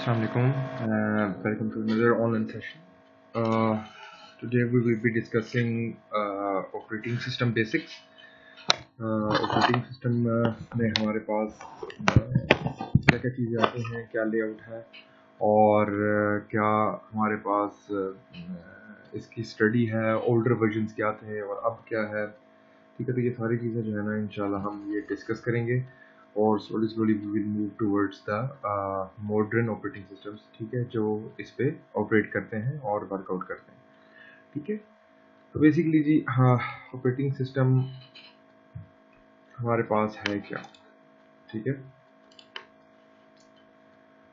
Assalamu alaikum. Welcome to another online session. Today we will be discussing operating system basics. Operating system में हमारे पास क्या क्या चीज़ें आती हैं, क्या लेआउट है और क्या हमारे पास इसकी स्टडी है, ओल्डर वर्जन्स क्या थे और अब क्या है। ठीक है, तो ये सारी चीज़ें जो है ना इंशाल्लाह हम ये डिस्कस करेंगे और slowly we will move towards the modern operating systems, ठीक है, जो इस पे ऑपरेट करते हैं और वर्कआउट करते हैं। ठीक है, तो बेसिकली जी हाँ, ऑपरेटिंग सिस्टम हमारे पास है क्या, ठीक है,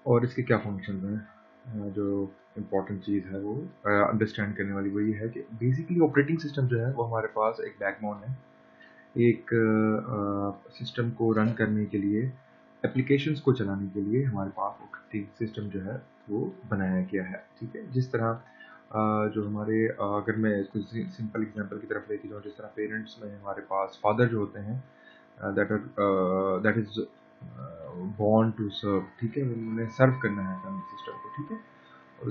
और इसके क्या फंक्शन हैं। जो इम्पोर्टेंट चीज़ है वो अंडरस्टैंड करने वाली वो ये है कि बेसिकली ऑपरेटिंग सिस्टम जो है वो हमारे पास एक बैकबोन है। एक सिस्टम को रन करने के लिए, एप्लीकेशंस को चलाने के लिए हमारे पास ऑपरेटिंग सिस्टम जो है वो बनाया गया है। ठीक है, जिस तरह जो हमारे अगर मैं इसको सिंपल एग्जांपल की तरफ लेके जाऊँ, जिस तरह पेरेंट्स में हमारे पास फादर जो होते हैं that is born to serve, ठीक है, उन्हें सर्व करना है फैमिली सिस्टम को। ठीक है, और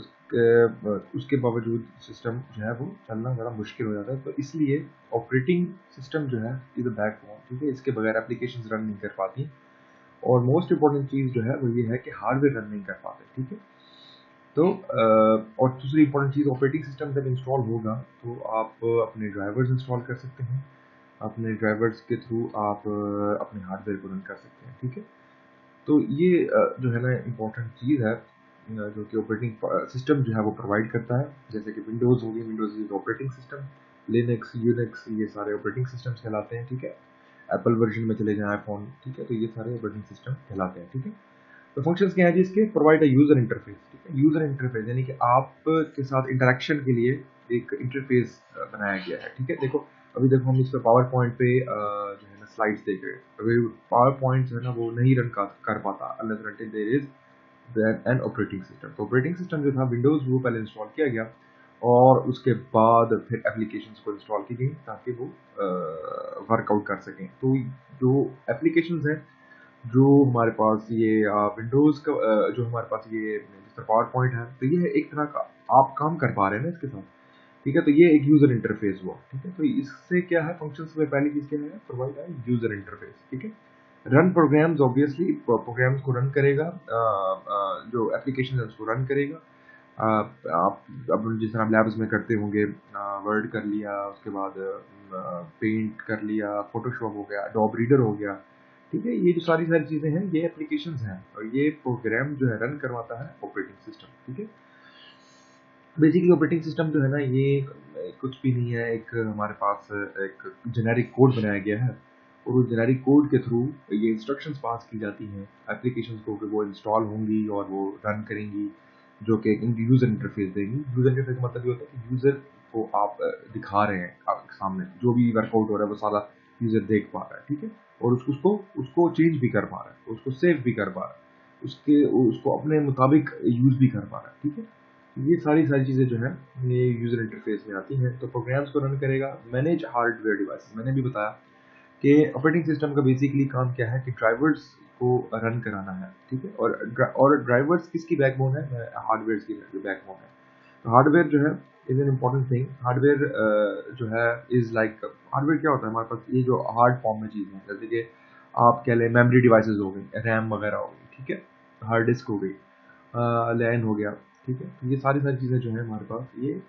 उसके बावजूद सिस्टम जो है वो चलना ज़रा मुश्किल हो जाता है। तो इसलिए ऑपरेटिंग सिस्टम जो है इज अ बैकबोन, ठीक है, इसके बगैर एप्लीकेशंस रन नहीं कर पाती। और मोस्ट इम्पॉर्टेंट चीज़ जो है वो ये है कि हार्डवेयर रन नहीं कर पाते। ठीक है, तो और दूसरी इंपॉर्टेंट चीज़, ऑपरेटिंग सिस्टम जब इंस्टॉल होगा तो आप अपने ड्राइवर्स इंस्टॉल कर सकते हैं, अपने ड्राइवर्स के थ्रू आप अपने हार्डवेयर को रन कर सकते हैं। ठीक है, तो ये जो है ना इम्पोर्टेंट चीज़ है जो कि ऑपरेटिंग सिस्टम जो है वो प्रोवाइड करता है। जैसे कि विंडोज़ होगी, Windows is operating system, Linux, Unix, ये सारे ऑपरेटिंग सिस्टम्स कहलाते हैं। ठीक है, एप्पल वर्जन में चले जाएं आईफोन, ठीक है, तो ये सारे ऑपरेटिंग सिस्टम कहलाते हैं। ठीक है, तो फंक्शंस क्या है जी इसके, प्रोवाइड अ यूजर इंटरफेस। ठीक है, यूजर इंटरफेस यानी कि आपके साथ इंटरेक्शन के लिए एक इंटरफेस बनाया गया है। ठीक है, देखो अभी देखो हम इस पे पावर पॉइंट पे जो है ना स्लाइड्स देख रहे हैं। अभी पावर पॉइंट जो है ना वो नहीं रन कर पाता unless until there is an operating system. तो ऑपरेटिंग सिस्टम जो था विंडोज वो पहले इंस्टॉल किया गया और उसके बाद फिर एप्लीकेशंस को इंस्टॉल की गई ताकि वो वर्कआउट कर सकें। तो जो एप्लीकेशंस हैं जो हमारे पास ये विंडोज़ का जो हमारे पास ये जिस तरह पावर पॉइंट है, तो ये एक तरह का आप काम कर पा रहे हैं ना इसके साथ। ठीक है, तो ये एक यूज़र इंटरफेस हुआ। ठीक है, तो इससे क्या है, फंक्शंस में पहली चीज़ क्या है, प्रोवाइड है यूज़र इंटरफेस। ठीक है, रन प्रोग्राम्स, ऑब्वियसली प्रोग्राम्स को रन करेगा, जो एप्लीकेशन है उसको रन करेगा। आप अब जिस तरह आप लैब्स में करते होंगे, वर्ड कर लिया, उसके बाद पेंट कर लिया, फोटोशॉप हो गया, डॉब रीडर हो गया। ठीक है, ये जो सारी सारी चीज़ें हैं ये एप्लीकेशंस हैं और ये प्रोग्राम जो है रन करवाता है ऑपरेटिंग सिस्टम। ठीक है, बेसिकली ऑपरेटिंग सिस्टम जो है ना ये कुछ भी नहीं है, एक हमारे पास एक जेनेरिक कोड बनाया गया है और उस जेनेरिक कोड के थ्रू ये इंस्ट्रक्शंस पास की जाती हैं एप्लीकेशंस को कि वो इंस्टॉल होंगी और वो रन करेंगी, जो कि यूज़र इंटरफेस देंगी। यूज़र इंटरफेस का मतलब ये होता है कि यूज़र को आप दिखा रहे हैं, आपके सामने जो भी वर्कआउट हो रहा है वो सारा यूज़र देख पा रहा है। ठीक है, और उसको उसको चेंज भी कर पा रहा है, उसको सेव भी कर पा रहा है, उसको अपने मुताबिक यूज़ भी कर पा रहा है। ठीक है, ये सारी चीज़ें जो है ये यूज़र इंटरफेस में आती हैं। तो प्रोग्राम्स को रन करेगा, मैनेज हार्डवेयर डिवाइस। मैंने भी बताया कि ऑपरेटिंग सिस्टम का बेसिकली काम क्या है कि ड्राइवर्स को रन कराना है। ठीक है, और ड्राइवर्स किसकी बैकबोन है, हार्डवेयर की बैकबोन है। तो हार्डवेयर जो है is an important thing. Hardware जो है इज लाइक, हार्डवेयर क्या होता है हमारे पास, ये जो हार्ड फॉर्म में चीज़ है, जैसे कि आप कह लें मेमोरी डिवाइसेस हो गई, रैम वगैरह हो गई, ठीक है, हार्ड डिस्क हो गई, लैन हो गया। ठीक है, तो ये सारी चीज़ें जो है हमारे पास ये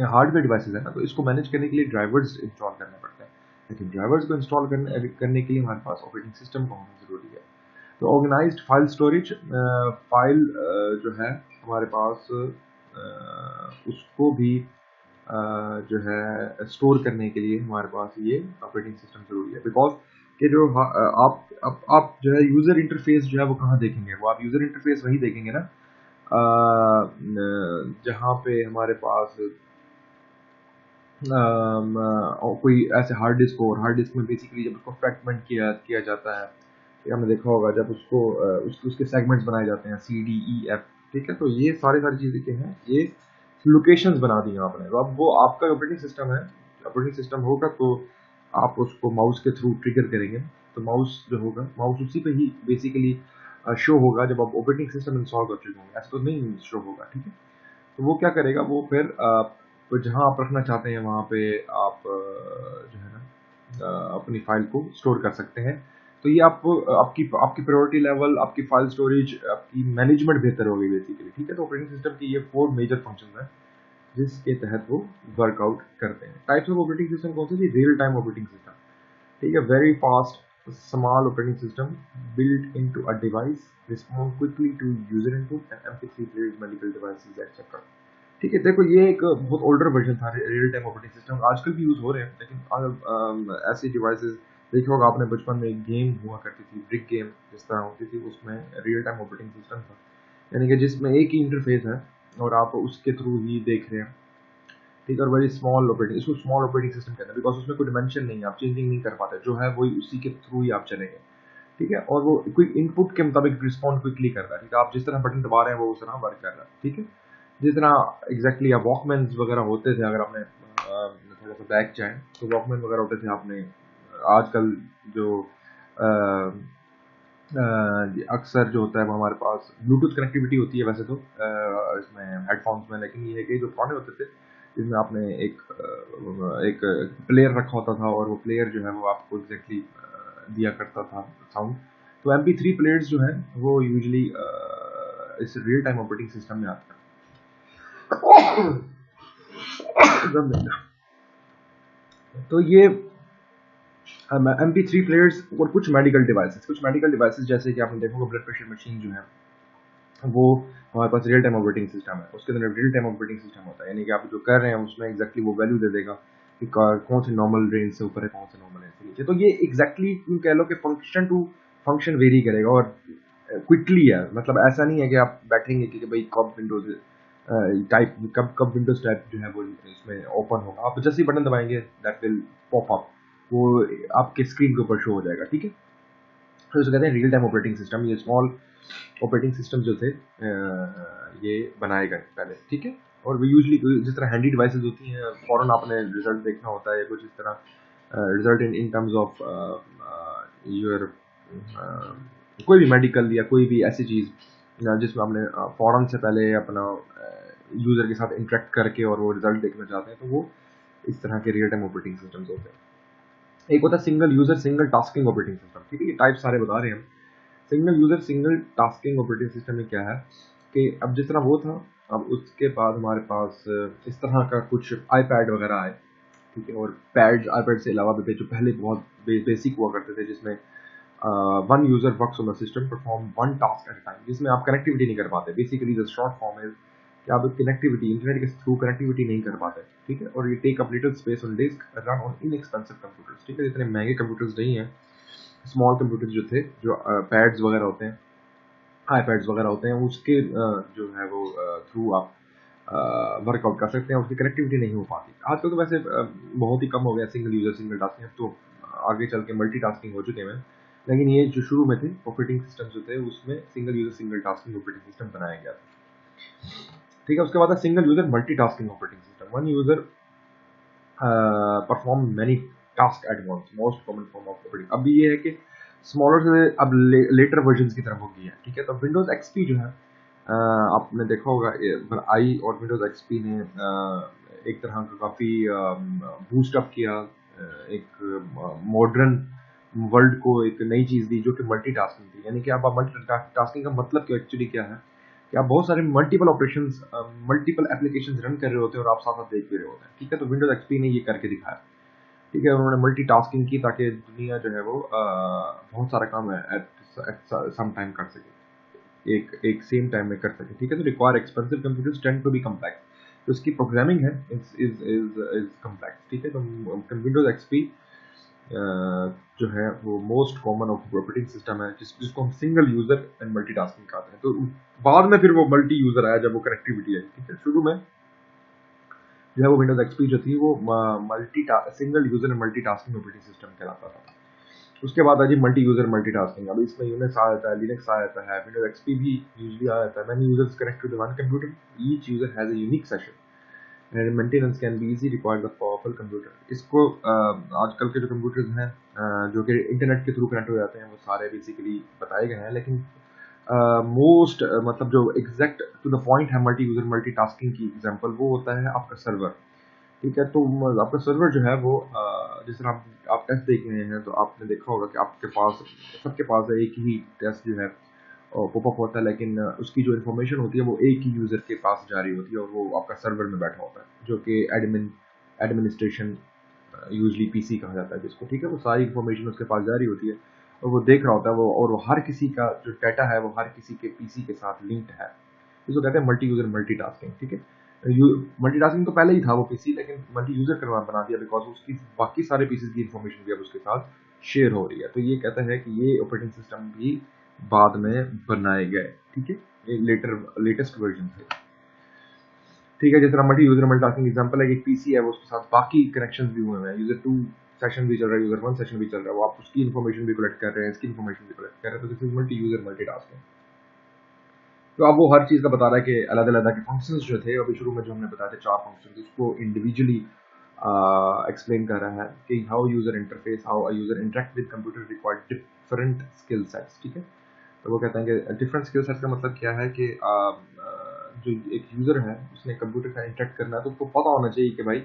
हार्डवेयर डिवाइसेस है ना, तो इसको मैनेज करने के लिए ड्राइवर्स इंस्टॉल करने पड़ते हैं। लेकिन ड्राइवर्स को इंस्टॉल करने के लिए हमारे पास ऑपरेटिंग सिस्टम का होना ज़रूरी है। तो ऑर्गेनाइज्ड फाइल स्टोरेज, फाइल जो है हमारे पास उसको भी जो है स्टोर करने के लिए हमारे पास ये ऑपरेटिंग सिस्टम ज़रूरी है। बिकॉज कि जो आप जो है यूज़र इंटरफेस जो है वो कहाँ देखेंगे, वो आप यूज़र इंटरफेस वही देखेंगे ना जहाँ पे हमारे पास कोई ऐसे हार्ड डिस्क हो, और हार्ड डिस्क में बेसिकली जब उसको फ्रैगमेंट किया जाता है, ये हमने देखा होगा जब उसको उसके सेगमेंट्स बनाए जाते हैं, सी डी ई एफ। ठीक है, तो ये सारी चीज़ें क्या हैं, ये लोकेशंस बना दी हैं आपने। तो अब वो आपका ऑपरेटिंग सिस्टम है, ऑपरेटिंग सिस्टम होगा तो आप उसको माउस के थ्रू ट्रिगर करेंगे, तो माउस जो होगा, माउस उसी पे ही बेसिकली शो होगा जब आप ऑपरेटिंग सिस्टम इंस्टॉल कर चुके होंगे, ऐसा तो नहीं शो होगा, ठीक है। तो वो क्या करेगा, वो फिर तो जहाँ आप रखना चाहते हैं वहाँ पे आप जो है ना अपनी फाइल को स्टोर कर सकते हैं। तो ये आपको आपकी आपकी प्रायोरिटी लेवल, आपकी फाइल स्टोरेज, आपकी मैनेजमेंट बेहतर होगी बेसिकली, ठीक है। तो ऑपरेटिंग सिस्टम की ये 4 मेजर फंक्शन है जिसके तहत वो वर्कआउट करते हैं। टाइप्स ऑफ ऑपरेटिंग सिस्टम कौन सी थी? रियल टाइम ऑपरेटिंग सिस्टम, ठीक है। Very fast small operating system built into a device respond quickly to user input and MP3 players multiple devices etc. ठीक है, देखो ये एक बहुत ओल्डर वर्जन था रियल टाइम ऑपरेटिंग सिस्टम, आजकल भी यूज हो रहे हैं, लेकिन ऐसी डिवाइसेस देखा होगा आपने बचपन में, एक गेम हुआ करती थी ब्रिक गेम जिस तरह होती थी, उसमें रियल टाइम ऑपरेटिंग सिस्टम था, यानी कि जिसमें एक ही इंटरफेस है और आप उसके थ्रू ही देख रहे हैं, ठीक है। और वेरी स्मॉल ऑपरेटिंग, इसको स्मॉल ऑपरेटिंग सिस्टम कहते हैं बिकॉज उसमें कोई डिमेंशन नहीं है, आप चेंजिंग नहीं कर पाते, जो है वही उसी के थ्रू ही आप चलेंगे, ठीक है। और वो कोई इनपुट के मुताबिक रिस्पॉन्ड क्विकली करता है, ठीक है। आप जिस तरह बटन दबा रहे हैं वो उस तरह वर्क कर रहा है, ठीक है। जिस तरह एग्जैक्टली आप वॉकमैन वगैरह होते थे, अगर आपने थोड़ा सा बैक जाए तो वॉकमैन वगैरह होते थे, आपने आजकल जो अक्सर जो होता है वो हमारे पास ब्लूटूथ कनेक्टिविटी होती है वैसे तो इसमें हेडफोन्स में, लेकिन ये है कि जो पुराने होते थे जिसमें आपने एक प्लेयर रखा होता था और वो प्लेयर जो है वो आपको एग्जैक्टली दिया करता था साउंड। तो MP3 प्लेयर्स जो है वो यूजली इस रियल टाइम ऑपरेटिंग सिस्टम में आते हैं। तो ये MP3 प्लेयर्स और कुछ मेडिकल डिवाइसेस जैसे कि आपने देखोगे ब्लड प्रेशर मशीन जो है वो हमारे पास रियल टाइम ऑपरेटिंग सिस्टम है, उसके अंदर रियल टाइम ऑपरेटिंग सिस्टम होता है, यानी कि आप जो कर रहे हैं उसमें एग्जैक्टली वो वैल्यू दे देगा कि कौन से नॉर्मल रेंज से ऊपर है, कौन से नॉर्मल रेंज से नीचे। तो ये एग्जैक्टली तुम कह लो कि फंक्शन टू फंक्शन वेरी करेगा और क्विकली है, मतलब ऐसा नहीं है कि आप बैठेंगे कि भाई कब विंडोज टाइप कब विंडोज टाइप जो है वो इसमें ओपन होगा, आप जैसे ही बटन दबाएंगे दैट विल पॉप अप, वो आपके स्क्रीन के ऊपर शो हो जाएगा, ठीक है। तो इसे कहते हैं रियल टाइम ऑपरेटिंग सिस्टम। ये स्मॉल ऑपरेटिंग सिस्टम जो थे ये बनाए गए पहले, ठीक है। और वो यूजली जिस तरह हैंडी डिवाइसेस होती हैं, फौरन आपने रिजल्ट देखना होता है कुछ इस तरह result in terms of your कोई भी मेडिकल या कोई भी ऐसी चीज़ जिसमें आपने फौरन से पहले अपना यूज़र के साथ इंटरेक्ट करके और वो रिजल्ट देखना चाहते हैं, तो वो इस तरह के रियल टाइम ऑपरेटिंग सिस्टम्स होते हैं। एक होता है single user single tasking operating system, ठीक है। ये टाइप सारे बता रहे हैं हम। Single user single tasking operating system में क्या है कि अब जिस तरह वो था, अब उसके बाद हमारे पास इस तरह का कुछ आईपैड वगैरह आए, ठीक है। और पैड्स आईपैड से अलावा भी थे जो पहले बहुत बेसिक हुआ करते थे, जिसमें one user works on the system perform one task at a time, जिसमें आप कनेक्टिविटी नहीं कर पाते। बेसिकली द शॉर्ट फॉर्म है कि आप कनेक्टिविटी इंटरनेट के थ्रू कनेक्टिविटी नहीं कर पाते, ठीक है। और ये take up little space on disk, run on inexpensive computers, ठीक है। जितने महंगे कंप्यूटर्स नहीं है, स्मॉल कंप्यूटर्स जो थे, जो पैड्स वगैरह होते हैं, आईपैड्स वगैरह होते हैं, उसके जो है वो थ्रू आप वर्कआउट कर सकते हैं, उसकी कनेक्टिविटी नहीं हो पाती। आजकल तो वैसे बहुत ही कम हो गया सिंगल यूजर सिंगल टास्किंग, तो आगे चल के मल्टी टास्किंग हो चुके हैं, लेकिन ये जो शुरू में थे ऑपरेटिंग सिस्टम जो थे उसमें single user single tasking operating system बनाया गया था, ठीक है। उसके बाद single user multi tasking operating system, one user perform many task at once, most common form of operating. अब ये है कि स्मॉलर से अब लेटर वर्जन की तरफ हो गई है, ठीक है। तो विंडोज एक्सपी जो है आपने देखा होगा आई और विंडोज एक्सपी ने एक तरह का काफ़ी बूस्ट अप किया, एक मॉडर्न वर्ल्ड को एक नई चीज़ दी जो कि मल्टीटास्किंग थी, यानी कि अब मल्टीटास्किंग का मतलब क्या एक्चुअली क्या है कि आप बहुत सारे multiple operations multiple applications run कर रहे होते हैं और आप साथ साथ देख भी रहे होते हैं, ठीक है। तो विंडोज एक्सपी ने ये करके दिखाया, ठीक है। उन्होंने मल्टीटास्किंग की ताकि दुनिया जो है वो बहुत सारा काम एट सम टाइम कर सके, एक सेम टाइम में कर सके, ठीक है। तो require expensive computers tend to be complex, तो इसकी प्रोग्रामिंग है इज कम्प्लेक्स, ठीक है। तो विंडोज एक्सपी जो है वो मोस्ट कॉमन ऑपरेटिंग सिस्टम है जिसको हम सिंगल यूजर एंड मल्टीटास्किंग कहते हैं। तो बाद में फिर वो मल्टी यूजर आया जब वो कनेक्टिविटी आई, ठीक है। शुरू में जो है वो विंडोज एक्सपी जो थी वो single user and multitasking operating system कहलाता था। उसके बाद आ जी मल्टी यूजर मल्टीटास्किंग। अब इसमें यूनिक्स आ जाता है, लिनक्स आ जाता है, विंडोज एक्सपी भी यूजुअली आ जाता है। Many users connect to the one computer, each user has a unique session and maintenance can be easy required the powerful computer. इसको आजकल के जो कंप्यूटर्स हैं जो कि इंटरनेट के थ्रू कनेक्ट हो जाते हैं वो सारे बेसिकली बताए गए हैं, लेकिन मोस्ट मतलब जो एग्जैक्ट टू द पॉइंट है मल्टी यूजर मल्टीटास्किंग की एग्जांपल, वो होता है आपका सर्वर। ठीक है, तो आपका सर्वर जो है वो जिस तरह आप टेस्ट देख रहे हैं, तो आपने देखा होगा कि आपके पास सबके पास एक ही टेस्ट जो है पॉपअप होता है, लेकिन उसकी जो इन्फॉर्मेशन होती है वो एक ही यूज़र के पास जा रही होती है, और वो आपका सर्वर में बैठा होता है, जो कि एडमिनिस्ट्रेशन यूजली पीसी कहा जाता है जिसको। ठीक है, वो सारी इन्फॉर्मेशन उसके पास जा रही होती है और वो देख रहा होता है वो, और वो हर किसी का जो डाटा है वो हर किसी के पीसी के साथ लिंक्ड है। इसको कहते हैं मल्टी यूजर मल्टीटास्किंग। ठीक है, मल्टीटास्किंग तो पहले ही था वो पीसी, लेकिन मल्टी यूजर करवा बना दिया बिकॉज उसकी बाकी सारे पीसीज की इन्फॉर्मेशन भी अब उसके साथ शेयर हो रही है। तो ये कहता है कि ये ऑपरेटिंग सिस्टम भी बाद में बनाए गए। ठीक है, ये लेटेस्ट वर्जन थे। ठीक है, जिस तरह मल्टी यूजर मल्टीटास्किंग एग्जांपल है कि एक पीसी है, वो उसके साथ बाकी कनेक्शंस भी हुए हैं, यूजर 2 सेशन भी चल रहा है, यूजर 1 सेशन भी चल रहा है, वो आप उसकी इन्फॉर्मेशन भी कलेक्ट कर रहे हैं, इसकी इन्फॉर्मेशन भी कलेक्ट कर रहे हैं, तो this is multi user multitasking. तो अब वो हर चीज़ का बता रहा है कि अलग अलग के फंक्शंस जो थे अभी शुरू में जो हमने बताया थे 4 फंक्शन, उसको इंडिविजुअली एक्सप्लेन कर रहा है कि how user interface, how a user interact with computer required different skill sets. ठीक है, तो वो कहते हैं कि डिफरेंट स्किल सेट्स का मतलब क्या है कि जो एक यूजर है उसने कंप्यूटर का इंटरेक्ट करना है, तो उसको पता होना चाहिए कि भाई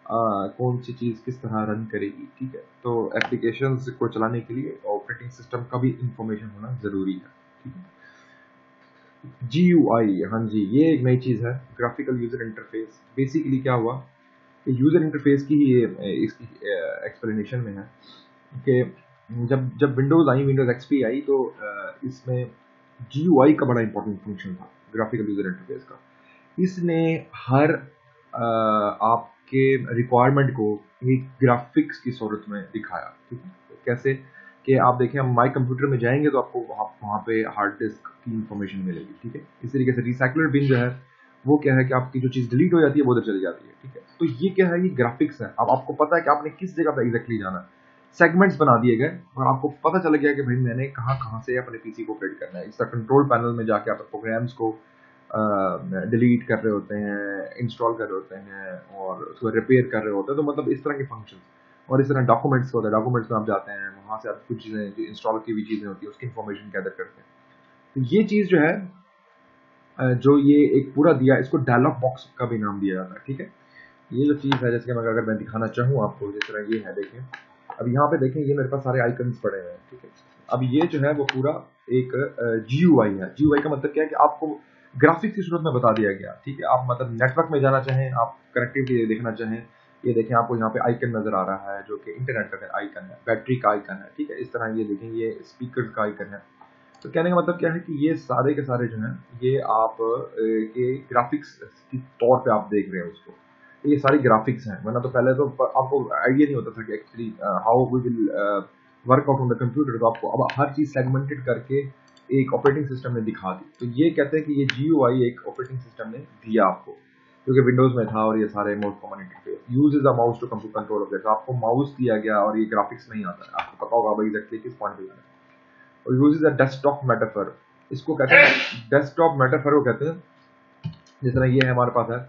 कौन सी चीज़ किस तरह रन करेगी। ठीक है, तो एप्लीकेशंस को चलाने के लिए ऑपरेटिंग सिस्टम का भी इंफॉर्मेशन होना ज़रूरी है। ठीक है, GUI, हाँ जी, ये एक नई चीज़ है, ग्राफिकल यूजर इंटरफेस। बेसिकली क्या हुआ कि यूजर इंटरफेस की ही ये इसकी एक्सप्लेनेशन में है कि जब जब विंडोज आई, विंडोज एक्सपी आई, तो इसमें GUI का बड़ा इंपॉर्टेंट फंक्शन था, ग्राफिकल यूजर इंटरफेस का। इसने हर आपके रिक्वायरमेंट को एक ग्राफिक्स की सूरत में दिखाया। ठीक है, तो कैसे कि आप देखें, हम माई कंप्यूटर में जाएंगे तो आपको वहाँ पे हार्ड डिस्क की इंफॉर्मेशन मिलेगी। ठीक है, इस तरीके से रिसाइकलर बिन जो है वो क्या है कि आपकी जो चीज़ डिलीट हो जाती है वो उधर चली जाती है। ठीक है, तो ये क्या है, ये ग्राफिक्स है। अब आपको पता है कि आपने किस जगह पे एग्जैक्टली जाना है, सेगमेंट्स बना दिए गए और आपको पता चल गया कि भाई मैंने कहाँ कहाँ से अपने पीसी को फिट करना है। इसका कंट्रोल पैनल में जाके आप प्रोग्राम्स को डिलीट कर रहे होते हैं, इंस्टॉल कर रहे होते हैं और उसको रिपेयर कर रहे होते हैं, तो मतलब इस तरह के फंक्शन। और इस तरह डॉक्यूमेंट्स होते हैं, डॉक्यूमेंट्स में आप जाते हैं, वहाँ से आप कुछ चीज़ें जो इंस्टॉल की हुई चीज़ें होती है उसकी इन्फॉर्मेशन गैदर करते हैं। तो ये चीज़ जो है जो ये एक पूरा दिया, इसको डायलॉग बॉक्स का भी नाम दिया जाता है। ठीक है, ये जो चीज़ है, जैसे कि अगर मैं दिखाना चाहूँ आपको, जिस तरह ये है, देखें अब यहाँ पे देखें, ये मेरे पास सारे आइकन्स पड़े हुए हैं। ठीक है, अब ये जो है वो पूरा एक GUI है। GUI का मतलब क्या है कि आपको ग्राफिक्स की सूरत में बता दिया गया। ठीक है, आप मतलब नेटवर्क में जाना चाहें, आप कनेक्टिविटी देखना चाहें, ये देखें आपको यहाँ पे आइकन नजर आ रहा है जो कि इंटरनेट का आइकन है, बैटरी का आइकन है। ठीक है, इस तरह ये देखें, ये स्पीकर का आइकन है। तो कहने का मतलब क्या है कि ये सारे के सारे जो हैं ये आप के ग्राफिक्स के तौर पे आप देख रहे हैं उसको। तो ये सारी ग्राफिक्स हैं, वरना तो पहले तो आपको आइडिया नहीं होता था कि actually how we will work out on the computer. तो आपको अब हर चीज़ सेगमेंटेड करके एक ऑपरेटिंग सिस्टम ने दिखा दी। तो ये कहते हैं कि ये GUI एक ऑपरेटिंग सिस्टम ने दिया आपको, क्योंकि विंडोज में था और ये सारे most common interface uses a mouse to control object. आपको माउस दिया गया और ये ग्राफिक्स नहीं आता है, आपको पता होगा भाई एग्जैक्टली किस पॉइंट पे जाना है। और यूजेस अ डेस्कटॉप मेटाफर, इसको कहते हैं डेस्कटॉप मेटाफर को कहते हैं। जिस तरह ये है हमारे पास है,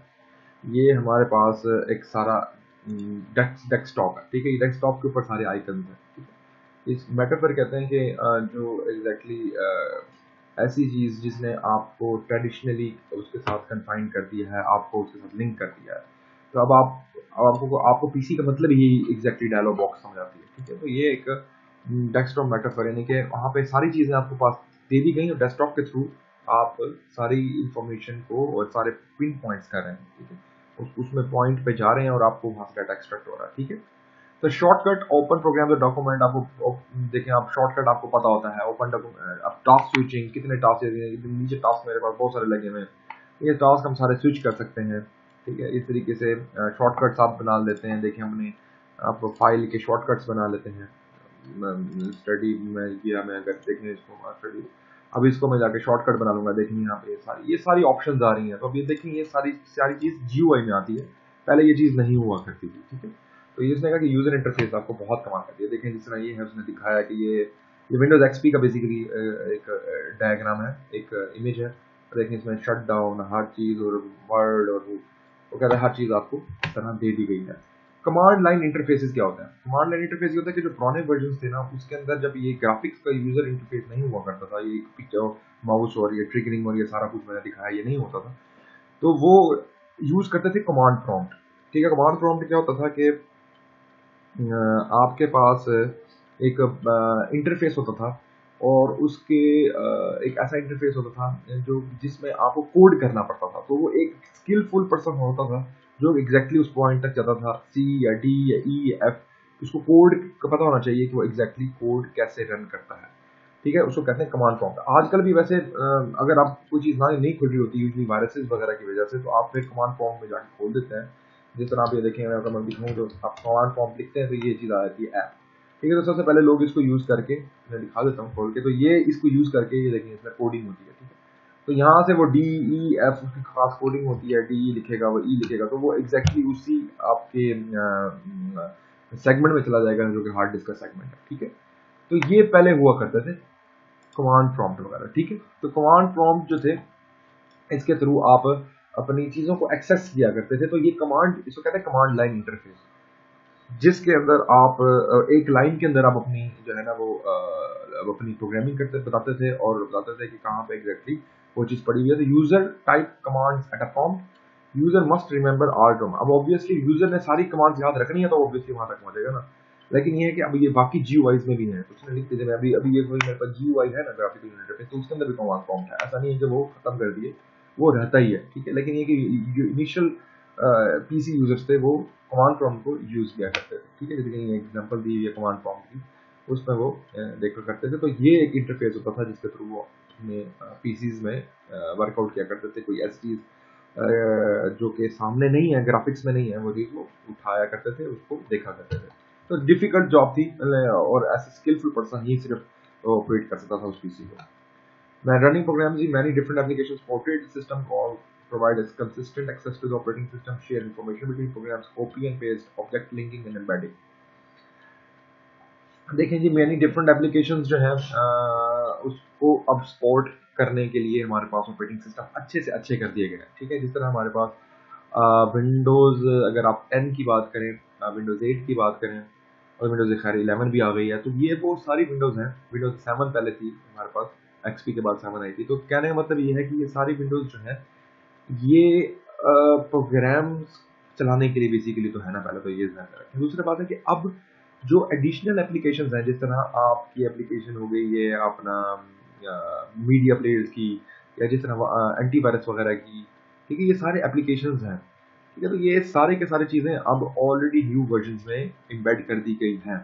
ये हमारे पास एक सारा डेस्कटॉप है। ठीक है, ये डेस्कटॉप के ऊपर सारे आइकन हैं। ठीक है, इस मेटाफर कहते हैं कि जो एग्जैक्टली ऐसी चीज़ जिसने आपको ट्रेडिशनली उसके साथ कन्फाइन कर दिया है, आपको उसके साथ लिंक कर दिया है। तो अब आपको पीसी का मतलब ही एग्जैक्टली डायलॉग बॉक्स समझ आती है। ठीक है, तो ये एक डेस्कटॉप मेटाफर, यानी कि वहाँ पे सारी चीज़ें आपको पास दे दी गई और डेस्कटॉप के थ्रू आप सारी इंफॉर्मेशन को और सारे पिन पॉइंट्स कर रहे हैं। ठीक है, उसमें पॉइंट पे जा रहे हैं और आपको वहाँ से डाटा एक्सट्रैक्ट हो रहा है। ठीक है, तो शॉर्टकट ओपन प्रोग्राम डॉक्यूमेंट, आपको देखें, आप शॉर्टकट आपको पता होता है ओपन डॉक्यूमेंट। अब टास्क स्विचिंग, कितने टास्क नीचे टास्क मेरे पास बहुत सारे लगे हुए हैं, ये टास्क हम सारे स्विच कर सकते हैं। ठीक है, इस तरीके से शॉर्टकट्स आप बना लेते हैं। देखें, हमने आप फाइल के शॉर्टकट्स बना लेते हैं। स्टडी में किया, मैं अगर देखें इसको स्टडी, अब इसको मैं जाके शॉर्टकट बना लूंगा। देखें यहाँ पे ये सारी ऑप्शंस आ रही हैं। तो अब ये देखें, ये सारी सारी चीज़ GUI में आती है, पहले ये चीज़ नहीं हुआ करती थी। ठीक है, तो ये उसने कहा कि यूजर इंटरफेस आपको बहुत कमाल करती है। देखें, जिस तरह ये है, उसने दिखाया कि ये विंडोज एक्सपी का बेसिकली एक डायग्राम है, एक इमेज है। देखें, इसमें शट डाउन हर चीज़ और वर्ड और वो कहता है हर चीज़ आपको इस तरह दे दी गई है। कमांड लाइन इंटरफेसेस क्या होता है? कमांड लाइन इंटरफेस ये होता है कि जो पुराने वर्जन थे ना, उसके अंदर जब ये ग्राफिक्स का यूजर इंटरफेस नहीं हुआ करता था, ये पिक्चर माउस और ये ट्रिगरिंग और ये सारा कुछ मैंने दिखाया, ये नहीं होता था, तो वो यूज करते थे कमांड प्रॉम्प्ट। ठीक है, कमांड प्रॉम्प्ट क्या होता था कि आपके पास एक इंटरफेस होता था और उसके एक ऐसा इंटरफेस होता था जो जिसमें आपको कोड करना पड़ता था। तो वो एक स्किलफुल पर्सन होता था जो एग्जैक्टली उस पॉइंट तक जाता था, सी या डी या ई या एफ, उसको कोड का पता होना चाहिए कि वो एग्जैक्टली कोड कैसे रन करता है। ठीक है, उसको कहते हैं कमांड प्रॉम्प्ट। आजकल भी वैसे अगर आप कोई चीज़ नहीं खुल रही होती यूजली वायरसेस वगैरह की वजह से, तो आप फिर कमांड प्रॉम्प्ट में जाके खोल देते हैं। जिस तरह आप ये देखें, अगर मैं दिखाऊँ तो आप कमांड प्रॉम्प्ट लिखते हैं तो ये चीज़ आ जाती है ऐप। ठीक है, तो सबसे पहले लोग इसको यूज़ करके, मैं दिखा देता हूँ खोल के, तो ये इसको यूज़ करके ये देखें इसमें कोडिंग होती है। ठीक है, तो यहाँ से वो डी ई एफ उसकी खास कोडिंग होती है, डी ई लिखेगा, वो ई लिखेगा, तो वो एग्जैक्टली उसी आपके सेगमेंट में चला जाएगा जो कि हार्ड डिस्क का सेगमेंट है। ठीक है, तो ये पहले हुआ करते थे कमांड प्रॉम्प्ट वगैरह। ठीक है, तो कमांड प्रॉम्प्ट जो थे, इसके थ्रू आप अपनी चीज़ों को एक्सेस किया करते थे। तो ये कमांड, इसको कहते हैं कमांड लाइन इंटरफेस, जिसके अंदर आप एक लाइन के अंदर आप अपनी जो है ना वो अपनी प्रोग्रामिंग करते बताते थे और बताते थे कि कहाँ पे एग्जैक्टली वो चीज़ पड़ी हुई है। तो user type commands at a prompt, user must remember or drum. अब ऑब्वियसली यूजर ने सारी कमांड्स याद रखनी है तो ऑब्वियसली वहां तक पहुंचेगा ना, लेकिन ये है कि अब ये बाकी जीयूआईज में भी है, उसने लिख दीजिए। अभी अभी ये कोई मेरे पास जीयूआई है ना, ग्राफिकल यूजर इंटरफेस, तो उसके अंदर भी कमांड प्रॉम्प्ट है, ऐसा नहीं है कि वो खत्म कर दिए, वो रहता ही है। ठीक है, लेकिन ये कि इनिशियल पीसी यूजर्स थे वो कमांड प्रॉम्प्ट को यूज किया करते थे। ठीक है, जैसे कहीं एग्जांपल दी हुई है कमांड प्रॉम्प्ट की, उसमें वो देखा करते थे। तो ये एक इंटरफेस होता था जिसके थ्रू वो अपने पीसीज में वर्कआउट किया करते थे। कोई ऐसी चीज जो कि सामने नहीं है, ग्राफिक्स में नहीं है, वो चीज वो उठाया करते थे, उसको देखा करते थे। तो डिफिकल्ट जॉब थी और ऐसे स्किलफुल पर्सन ही सिर्फ ऑपरेट कर सकता था उस पीसी को। When running programs in many different applications, ported system call provide us consistent access to the operating system, share information between programs, copy and paste, object linking and embedding. देखें जी, many different applications जो है उसको अब support करने के लिए हमारे पास operating system अच्छे से अच्छे कर दिए गए हैं। ठीक है, जिस तरह हमारे पास विंडोज़, अगर आप 10 की बात करें, विंडोज़ 8 की बात करें, और विंडोज़ खैर 11 भी आ गई है, तो ये वो सारी विंडोज़ हैं। विंडोज़ 7 पहले थी हमारे पास, एक्सपी के बाद 7 आई थी। तो कहने का मतलब ये है कि ये सारी विंडोज़ जो है ये प्रोग्राम्स चलाने के लिए बेसिकली तो है ना, पहले तो ये ध्यान रखें। दूसरी बात है कि अब जो एडिशनल एप्लीकेशंस हैं, जिस तरह आपकी एप्लीकेशन हो गई ये अपना मीडिया प्लेयर्स की, या जिस तरह एंटीवायरस वगैरह की, ठीक है, ये सारे एप्लीकेशंस हैं। ठीक है, तो ये सारे के सारी चीज़ें अब ऑलरेडी न्यू वर्जन में इम्बेड कर दी गई हैं।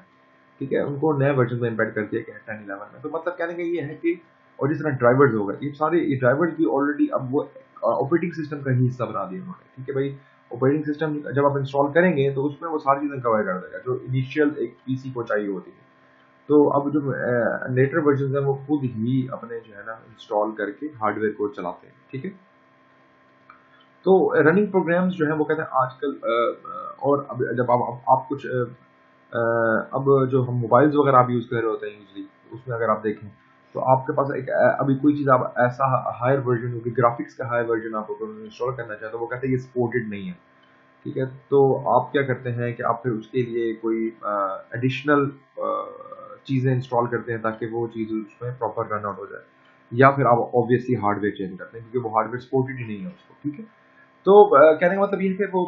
ठीक है, उनको नए वर्जन में इम्बेड कर दिया गया है 10-11 में। तो मतलब कहने का ये है कि, और जिस तरह ड्राइवर्स हो गए, ये सारे ये ड्राइवर्स भी ऑलरेडी अब वो ऑपरेटिंग सिस्टम का ही हिस्सा बना दिए उन्होंने। ठीक है भाई, ऑपरेटिंग सिस्टम जब आप इंस्टॉल करेंगे तो उसमें वो सारी चीज़ें कवर कर देगा जो इनिशियल एक पीसी को चाहिए होती है। तो अब जो लेटर वर्जन है वो खुद ही अपने जो है ना इंस्टॉल करके हार्डवेयर को चलाते हैं। ठीक है, तो रनिंग प्रोग्राम्स जो है वो कहते हैं आजकल और अब जब आप कुछ अब जो हम मोबाइल्स वगैरह आप यूज़ कर रहे होते हैं यूजली, उसमें अगर आप देखें तो आपके पास एक अभी कोई चीज़ आप ऐसा हायर वर्जन होगी, ग्राफिक्स का हायर वर्जन आप इंस्टॉल करना चाहते हो, वो कहते हैं ये सपोर्टेड नहीं है। ठीक है, तो आप क्या करते हैं कि आप फिर उसके लिए कोई एडिशनल चीज़ें इंस्टॉल करते हैं ताकि वो चीज़ उसमें प्रॉपर रन आउट हो जाए, या फिर आप ऑब्वियसली हार्डवेयर चेंज करते हैं क्योंकि वो हार्डवेयर सपोर्टेड ही नहीं है उसको। ठीक है, तो कहने का मतलब ये है कि वो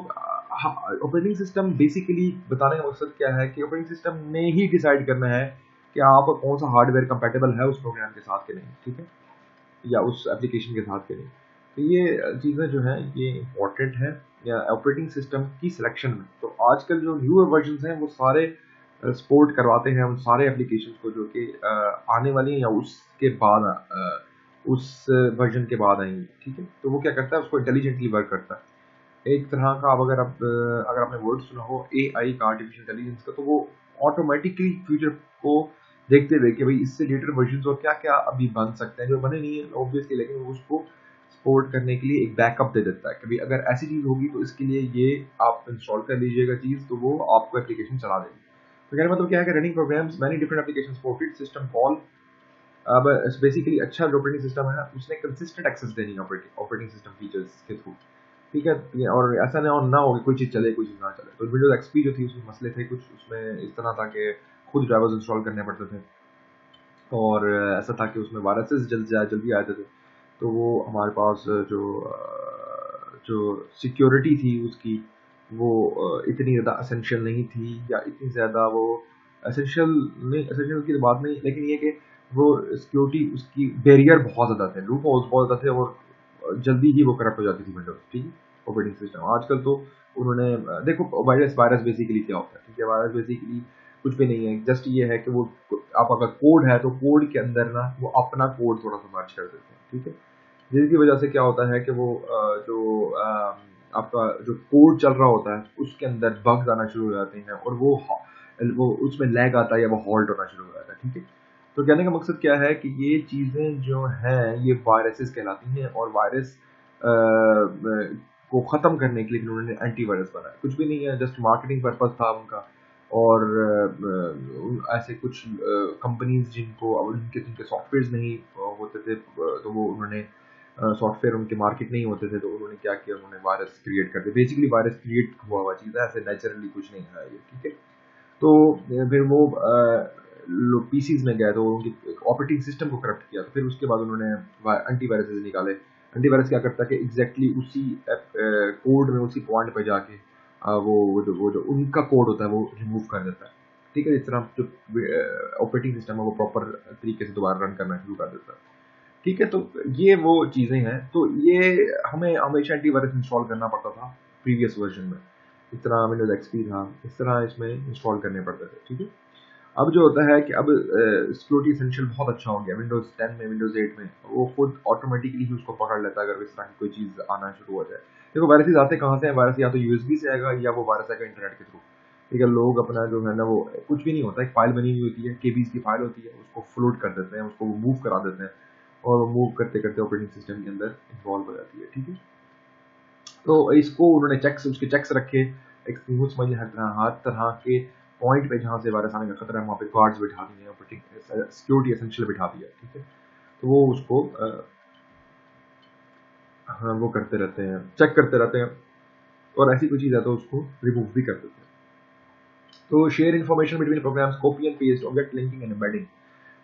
ऑपरेटिंग सिस्टम बेसिकली बताने का मकसद क्या है कि ऑपरेटिंग सिस्टम ने ही डिसाइड करना है कि आप कौन सा हार्डवेयर कंपैटिबल है उस प्रोग्राम के साथ के नहीं। ठीक है, या उस एप्लीकेशन के साथ के नहीं। तो ये चीज़ें जो हैं ये इम्पॉर्टेंट है या ऑपरेटिंग सिस्टम की सिलेक्शन में। तो आजकल जो न्यूअर वर्जन हैं वो सारे सपोर्ट करवाते हैं उन सारे एप्लीकेशन को जो कि आने वाली हैं या उसके बाद उस वर्जन के बाद आएंगी। ठीक है, तो वो क्या करता है, उसको इंटेलिजेंटली वर्क करता है। एक तरह का, अब अगर आपने वर्ड सुना हो एआई का, आर्टिफिशियल इंटेलिजेंस का, तो वो ऑटोमेटिकली फ्यूचर को देखते हुए कि भाई इससे लेटर वर्जन और क्या क्या अभी बन सकते हैं, जो बने नहीं है ऑब्वियसली, लेकिन वो उसको सपोर्ट करने के लिए एक बैकअप दे देता है कि भाई अगर ऐसी चीज़ होगी तो इसके लिए ये आप इंस्टॉल कर लीजिएगा चीज़, तो वो आपको एप्लीकेशन चला देगी। तो कहने मतलब क्या है कि running programs many different application supported system call. अब बेसिकली अच्छा जो ऑपरेटिंग सिस्टम है उसने कंसिस्टेंट एक्सेस देनी है ऑपरेटिंग सिस्टम फीचर्स के थ्रू। ठीक है। और ऐसा ना हो कि कोई चीज़ चले कोई चीज़ ना चले। तो विंडोज़ एक्सपी जो थी उसमें मसले थे कुछ, उसमें इस तरह था कि खुद ड्राइवर्स इंस्टॉल करने पड़ते थे और ऐसा था कि उसमें वायरसेस जल्दी आ जाते थे। तो वो हमारे पास जो सिक्योरिटी थी उसकी वो इतनी ज़्यादा एसेंशियल नहीं थी, या इतनी ज़्यादा वो एसेंशियल की तो बात नहीं, लेकिन ये कि वो सिक्योरिटी उसकी बैरियर बहुत ज़्यादा थे, लूप होल्स बहुत ज़्यादा थे और जल्दी ही वो करप्ट हो जाती थी विंडोज़, ठीक है, ऑपरेटिंग सिस्टम। आजकल तो उन्होंने देखो वायरस वायरस बेसिकली क्या होता है, ठीक है, वायरस बेसिकली कुछ भी नहीं है, जस्ट ये है कि वो आप अगर कोड है तो कोड के अंदर ना वो अपना कोड थोड़ा सा मर्ज कर देते हैं, ठीक है, जिसकी वजह से क्या होता है कि वो आपका जो कोड चल रहा होता है उसके अंदर बग्स आना शुरू हो जाते हैं और वो उसमें लैग आता है या वो हॉल्ट होना शुरू हो जाता है, ठीक है। तो कहने का मकसद क्या है कि ये चीज़ें जो हैं ये वायरसेस कहलाती हैं और वायरस को ख़त्म करने के लिए उन्होंने एंटीवायरस बनाया, कुछ भी नहीं है, जस्ट मार्केटिंग पर्पस था उनका। और ऐसे कुछ कंपनीज जिनको जिनके सॉफ्टवेयर नहीं होते थे, तो वो उन्होंने सॉफ्टवेयर उनके मार्केट नहीं होते थे, तो उन्होंने क्या किया, उन्होंने वायरस क्रिएट कर दिया। बेसिकली वायरस क्रिएट हुआ चीज़ है, ऐसे नेचुरली कुछ नहीं है ये, ठीक है। तो फिर वो लोग पीसीज में गए तो उनकी ऑपरेटिंग सिस्टम को करप्ट किया, तो फिर उसके बाद उन्होंने एंटीवायरसेस निकाले। एंटीवायरस क्या करता है कि एग्जैक्टली उसी कोड में उसी पॉइंट पे जाके वो जो उनका कोड होता है वो रिमूव कर देता है, ठीक है। इस तरह जो ऑपरेटिंग सिस्टम है वो प्रॉपर तरीके से दोबारा रन करना शुरू कर देता है, ठीक है। तो ये वो चीज़ें हैं, तो ये हमें हमेशा एंटीवायरस इंस्टॉल करना पड़ता था प्रीवियस वर्जन में, इस तरह विंडोज एक्सपी था, इस तरह इसमें इंस्टॉल करने पड़ते थे, ठीक है। अब जो होता है कि अब सिक्योरिटी एसेंशियल बहुत अच्छा हो गया विंडोज 10 में, विंडोज 8 में, वो खुद ऑटोमेटिकली ही उसको पकड़ लेता है अगर इस तरह की कोई चीज़ आना शुरू हो जाए। देखो वायरसेस आते कहाँ से हैं, वायरस या तो यूएसबी से आएगा या वो वायरस आएगा इंटरनेट के थ्रू, ठीक है। लोग अपना जो है ना वो कुछ भी नहीं होता, एक फाइल बनी हुई होती है, केबीज की फाइल होती है, उसको फ्लोट कर देते हैं, उसको मूव करा देते हैं और मूव करते करते ऑपरेटिंग सिस्टम के अंदर इन्वॉल्व हो जाती है, ठीक है। तो इसको उन्होंने चेक्स उसके चेक्स रखे, एक स्मूथ समझ हर तरह के पॉइंट पे जहाँ से वायरस आने का खतरा है वहाँ पे गार्ड्स बिठा दिए हैं, ऑपरेटिंग सिक्योरिटी एसेंशियल बिठा दिया, ठीक है। तो वो उसको हाँ वो करते रहते हैं, चेक करते रहते हैं और ऐसी कोई चीज़ है तो उसको रिमूव भी कर देते हैं। तो share information between programs, copy and paste, object linking and embedding.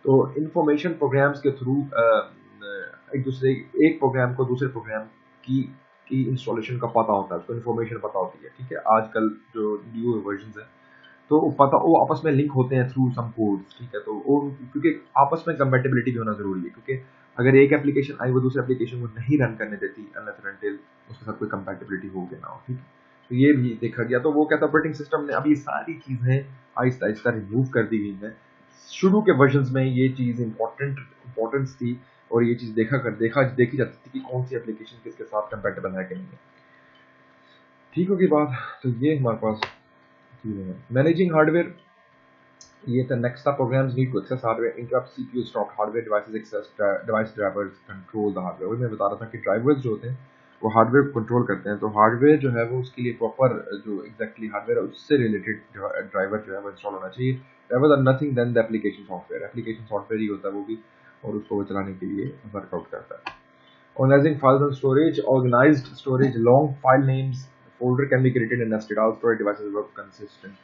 तो इन्फॉर्मेशन प्रोग्राम्स के थ्रू एक दूसरे एक प्रोग्राम को दूसरे प्रोग्राम की की इंस्टॉलेशन का पता होता है, उसको इन्फॉर्मेशन पता होती है, ठीक है। आजकल जो न्यू वर्जन है तो पता वो आपस में लिंक होते हैं थ्रू सम कोड्स, ठीक है। तो वो क्योंकि आपस में कंपैटिबिलिटी भी होना जरूरी है, क्योंकि अगर एक एप्लीकेशन आई वो दूसरे एप्लीकेशन को नहीं रन करने देती अनलेस एंड अनटिल उसके साथ कोई कंपैटिबिलिटी हो गया ना हो, ठीक है। तो ये भी देखा गया, तो वो कहता ऑपरेटिंग सिस्टम ने अब ये सारी चीजें आहिस्ता आहिस्ता रिमूव कर दी गई हैं। शुरू के वर्जन में ये चीज इंपॉर्टेंस थी और ये चीज देखी जाती थी कि कौन सी एप्लीकेशन किसके साथ कंपैटिबल है कि नहीं है, ठीक होगी बात। तो ये हमारे पास चीजें हैं। मैनेजिंग हार्डवेयर, ये था नेक्स्ट था, programs need to access hardware, interrupt CPU stop hardware devices access device drivers control the hardware. वही मैं बता रहा था कि ड्राइवर्स जो होते हैं वो हार्डवेयर को कंट्रोल करते हैं, तो हार्डवेयर जो है वो उसके लिए प्रॉपर जो एग्जैक्टली हार्डवेयर है उससे रिलेटेड ड्राइवर जो है वो इंस्टॉल होना चाहिए। Drivers are nothing than the application software, application software ही होता है वो भी, और उसको वो चलाने के लिए वर्कआउट करता है। Organizing files and storage, organized storage, long file names, folder can be created and nested. All storage devices work consistent.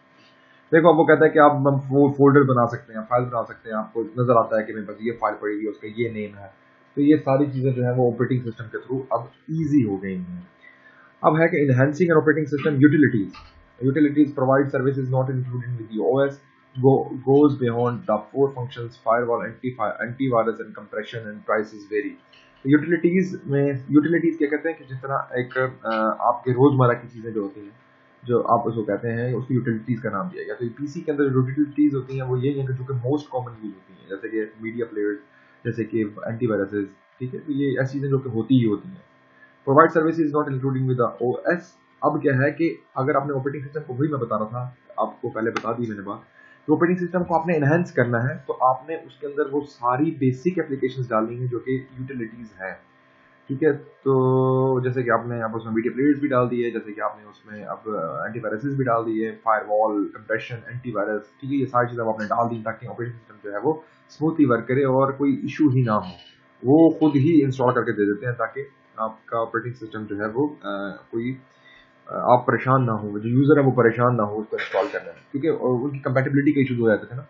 देखो अब वो कहता है कि आप वो फोल्डर बना सकते हैं, फाइल बना सकते हैं, आपको नजर आता है कि मेरे पास ये फाइल पड़ी हुई है, उसका ये नेम है। तो ये सारी चीजें जो है वो ऑपरेटिंग सिस्टम के थ्रू अब इजी हो गई हैं। अब है कि enhancing N operating system utilities provide services not included with the OS goes beyond the four functions firewall, antivirus and compression and prices vary। Utilities क्या कहते हैं कि जिस तरह एक आपके रोजमर्रा की चीजें जो होती हैं जो आप उसको कहते हैं उसको यूटिलिटीज का नाम दिया गया। तो पीसी के अंदर जो यूटिलिटीज होती हैं वो यही है जो कि मोस्ट कॉमन यूज होती हैं, जैसे कि मीडिया प्लेयर्स, जैसे कि एंटीवायरसेस, ठीक है। तो ये ऐसी चीजें जो कि होती ही होती हैं। Provide services not including with the OS. अब क्या है कि अगर आपने ऑपरेटिंग सिस्टम को, वही मैं बता रहा था आपको, पहले बता दी मैंने बात, तो ऑपरेटिंग सिस्टम को आपने एनहेंस करना है तो आपने उसके अंदर वो सारी बेसिक एप्लीकेशंस डालनी है जो कि यूटिलिटीज हैं, ठीक है। तो जैसे कि आपने अब उसमें मीडिया प्लेयर्स भी डाल दिए, जैसे कि आपने उसमें अब एंटीवायरसेस भी डाल दिए, फायरवॉल, कंप्रेशन, एंटीवायरस, ठीक है। ये सारी चीज़ें आपने डाल दी ताकि ऑपरेटिंग सिस्टम जो है वो स्मूथली वर्क करे और कोई इशू ही ना हो। वो खुद ही इंस्टॉल करके दे देते हैं, ताकि आपका ऑपरेटिंग सिस्टम जो है वो कोई आप परेशान ना हो, जो यूज़र है वो परेशान ना हो उसको इंस्टॉल करने में, क्योंकि उनकी कंपैटिबिलिटी के इश्यूज हो जाते थे ना।